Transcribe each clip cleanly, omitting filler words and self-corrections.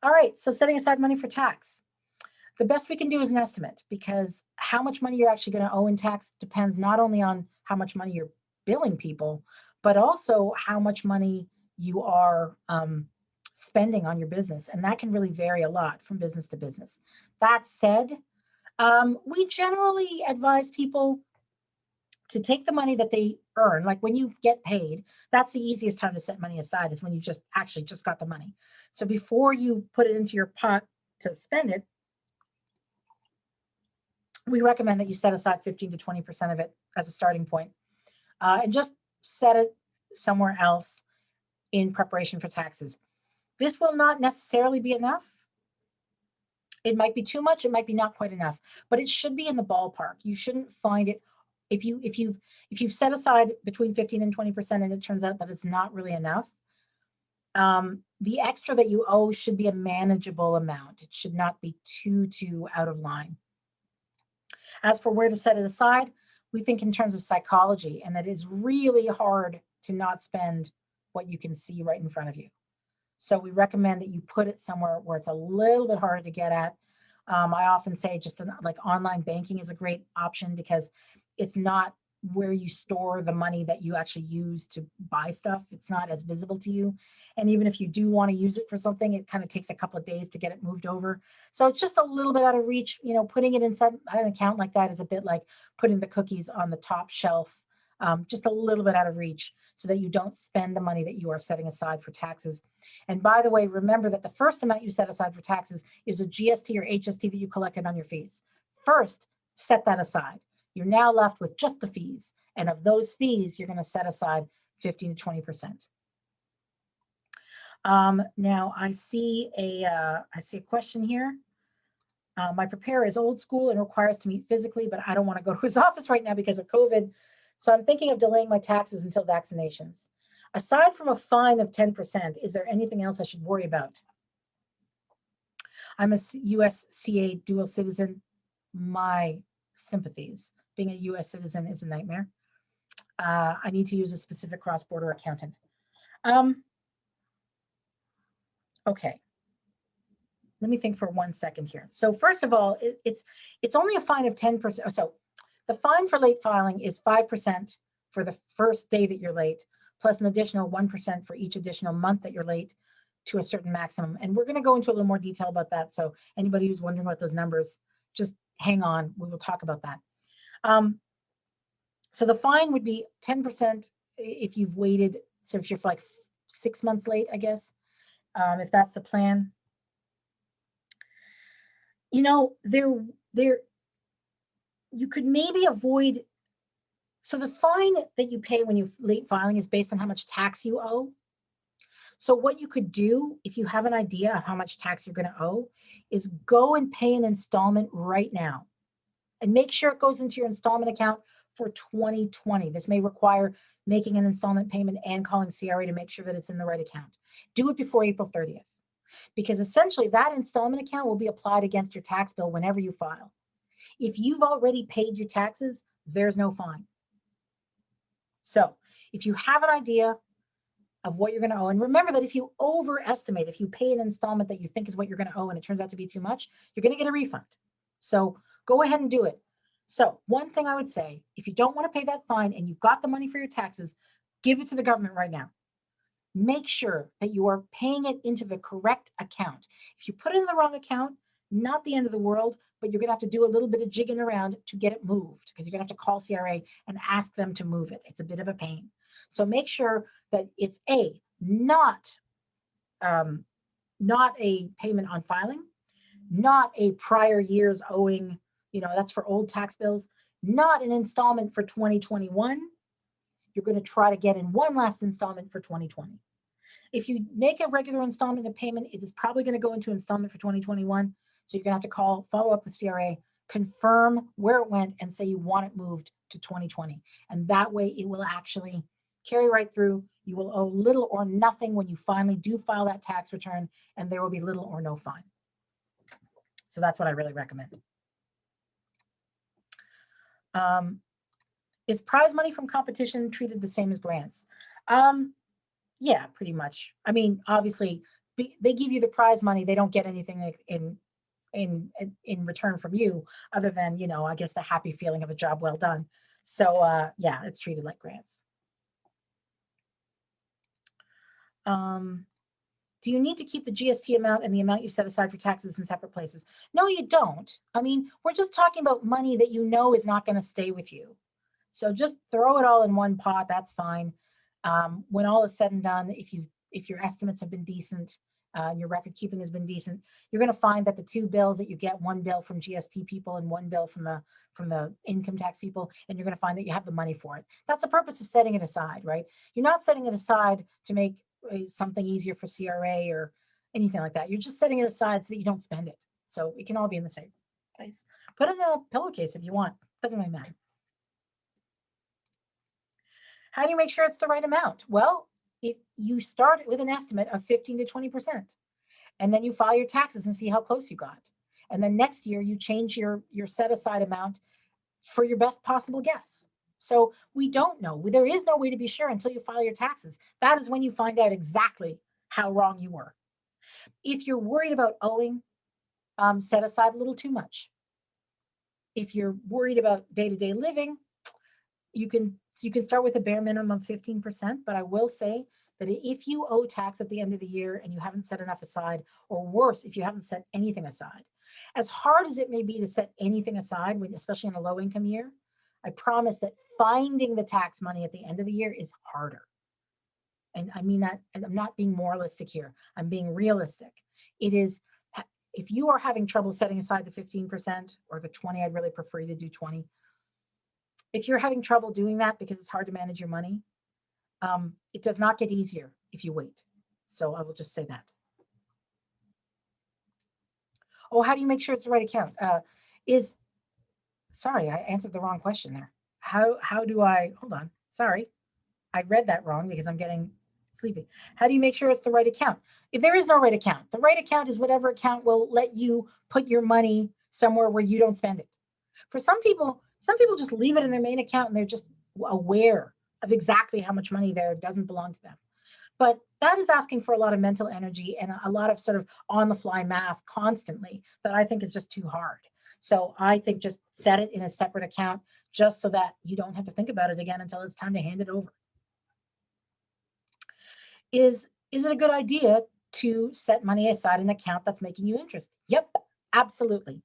All right, so setting aside money for tax. The best we can do is an estimate, because how much money you're actually going to owe in tax depends not only on how much money you're billing people, but also how much money you are spending on your business. And that can really vary a lot from business to business. That said, we generally advise people to take the money that they earn, like when you get paid, that's the easiest time to set money aside, is when you just got the money. So before you put it into your pot to spend it, we recommend that you set aside 15 to 20% of it as a starting point, and just set it somewhere else in preparation for taxes. This will not necessarily be enough. It might be too much, it might be not quite enough, but it should be in the ballpark. You shouldn't find it, if you've set aside between 15 and 20% and it turns out that it's not really enough, the extra that you owe should be a manageable amount. It should not be too out of line. As for where to set it aside, we think in terms of psychology, and that it's really hard to not spend what you can see right in front of you. So we recommend that you put it somewhere where it's a little bit harder to get at. I often say just like online banking is a great option, because it's not where you store the money that you actually use to buy stuff. It's not as visible to you. And even if you do want to use it for something, it kind of takes a couple of days to get it moved over. So it's just a little bit out of reach. You know, putting it inside an account like that is a bit like putting the cookies on the top shelf, just a little bit out of reach, so that you don't spend the money that you are setting aside for taxes. And by the way, remember that the first amount you set aside for taxes is a GST or HST that you collected on your fees. First, set that aside. You're now left with just the fees. And of those fees, you're going to set aside 15 to 20%. Now I see a question here. My preparer is old school and requires to meet physically, but I don't want to go to his office right now because of COVID. So I'm thinking of delaying my taxes until vaccinations. Aside from a fine of 10%, is there anything else I should worry about? I'm a USCA dual citizen. My sympathies. Being a US citizen is a nightmare. I need to use a specific cross-border accountant. Okay. Let me think for 1 second here. So first of all, it's only a fine of 10%. So the fine for late filing is 5% for the first day that you're late, plus an additional 1% for each additional month that you're late, to a certain maximum. And we're going to go into a little more detail about that. So anybody who's wondering about those numbers, just hang on. We will talk about that. So the fine would be 10% if you've waited. So if you're like 6 months late, I guess, if that's the plan. You know, you could maybe avoid. So the fine that you pay when you're late filing is based on how much tax you owe. So what you could do, if you have an idea of how much tax you're going to owe, is go and pay an installment right now. And make sure it goes into your installment account for 2020. This may require making an installment payment and calling CRA to make sure that it's in the right account. Do it before April 30th, because essentially that installment account will be applied against your tax bill whenever you file. If you've already paid your taxes, there's no fine. So if you have an idea of what you're going to owe, and remember that if you overestimate, if you pay an installment that you think is what you're going to owe and it turns out to be too much, you're going to get a refund. So go ahead and do it. So one thing I would say, if you don't want to pay that fine and you've got the money for your taxes, give it to the government right now. Make sure that you are paying it into the correct account. If you put it in the wrong account, not the end of the world, but you're going to have to do a little bit of jigging around to get it moved, because you're going to have to call CRA and ask them to move it. It's a bit of a pain. So make sure that it's not a payment on filing, not a prior year's owing, that's for old tax bills, not an installment for 2021. You're going to try to get in one last installment for 2020. If you make a regular installment of payment, it is probably going to go into installment for 2021. So you're going to have to follow up with CRA, confirm where it went, and say you want it moved to 2020. And that way it will actually carry right through. You will owe little or nothing when you finally do file that tax return, and there will be little or no fine. So that's what I really recommend. Is prize money from competition treated the same as grants? Yeah, pretty much. I mean, obviously, they give you the prize money. They don't get anything like in return from you other than, I guess the happy feeling of a job well done. So yeah, it's treated like grants. Do you need to keep the GST amount and the amount you set aside for taxes in separate places? No, you don't. I mean, we're just talking about money that is not going to stay with you. So just throw it all in one pot. That's fine. When all is said and done, if your estimates have been decent, your record keeping has been decent, you're going to find that the two bills that you get, one bill from GST people and one bill from the income tax people, and you're going to find that you have the money for it. That's the purpose of setting it aside, right? You're not setting it aside to make something easier for CRA or anything like that. You're just setting it aside so that you don't spend it. So it can all be in the same place. Put it in a pillowcase if you want. Doesn't really matter. How do you make sure it's the right amount? Well, if you start with an estimate of 15 to 20%, and then you file your taxes and see how close you got. And then next year you change your set aside amount for your best possible guess. So we don't know. There is no way to be sure until you file your taxes. That is when you find out exactly how wrong you were. If you're worried about owing, set aside a little too much. If you're worried about day-to-day living, you can start with a bare minimum of 15%, but I will say that if you owe tax at the end of the year and you haven't set enough aside, or worse, if you haven't set anything aside, as hard as it may be to set anything aside, especially in a low income year, I promise that finding the tax money at the end of the year is harder. And I mean that, and I'm not being moralistic here, I'm being realistic. It is, if you are having trouble setting aside the 15% or the 20, I'd really prefer you to do 20. If you're having trouble doing that because it's hard to manage your money, it does not get easier if you wait. So I will just say that. Oh, how do you make sure it's the right account? Sorry, I answered the wrong question there. How do I, hold on, sorry. I read that wrong because I'm getting sleepy. How do you make sure it's the right account? If there is no right account, the right account is whatever account will let you put your money somewhere where you don't spend it. For some people just leave it in their main account and they're just aware of exactly how much money there doesn't belong to them. But that is asking for a lot of mental energy and a lot of sort of on-the-fly math constantly that I think is just too hard. So I think just set it in a separate account just so that you don't have to think about it again until it's time to hand it over. Is it a good idea to set money aside in an account that's making you interest? Yep, absolutely.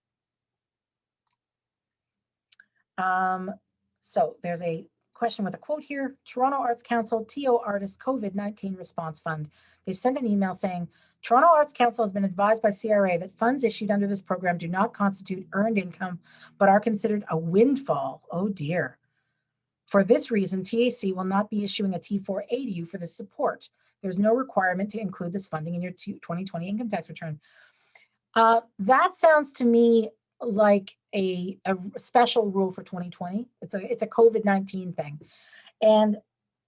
So there's a question with a quote here. Toronto Arts Council, TO Artist COVID-19 Response Fund. They've sent an email saying, Toronto Arts Council has been advised by CRA that funds issued under this program do not constitute earned income, but are considered a windfall. Oh dear. For this reason, TAC will not be issuing a T4A to you for this support. There's no requirement to include this funding in your 2020 income tax return. That sounds to me like a special rule for 2020. It's a COVID-19 thing. And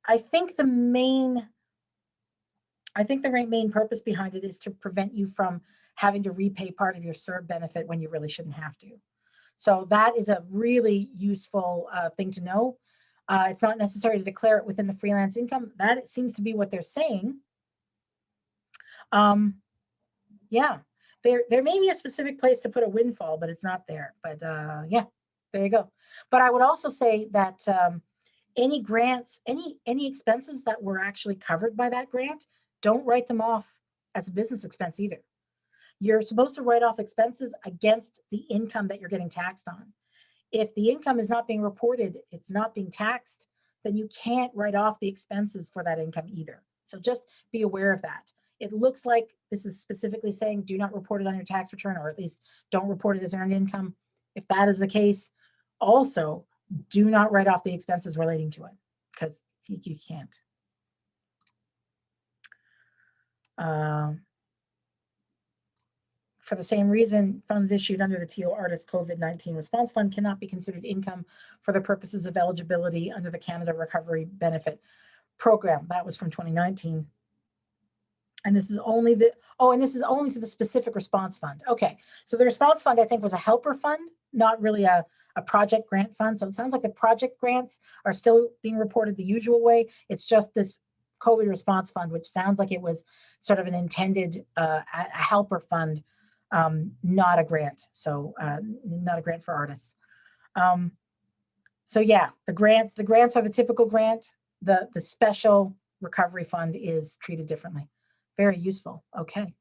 I think the main purpose behind it is to prevent you from having to repay part of your CERB benefit when you really shouldn't have to. So that is a really useful thing to know. It's not necessary to declare it within the freelance income. That seems to be what they're saying. Yeah, there may be a specific place to put a windfall, but it's not there. But yeah, there you go. But I would also say that any grants, any expenses that were actually covered by that grant, don't write them off as a business expense either. You're supposed to write off expenses against the income that you're getting taxed on. If the income is not being reported, it's not being taxed, then you can't write off the expenses for that income either. So just be aware of that. It looks like this is specifically saying do not report it on your tax return, or at least don't report it as earned income. If that is the case, also do not write off the expenses relating to it because you can't. For the same reason, funds issued under the TO Artist COVID-19 Response Fund cannot be considered income for the purposes of eligibility under the Canada Recovery Benefit Program. That was from 2019. And this is only this is only to the specific response fund. Okay, so the response fund, I think, was a helper fund, not really a project grant fund. So it sounds like the project grants are still being reported the usual way. It's just this COVID response fund, which sounds like it was sort of an intended a helper fund, not a grant. So not a grant for artists. So yeah, the grants are the typical grant. The special recovery fund is treated differently. Very useful. Okay.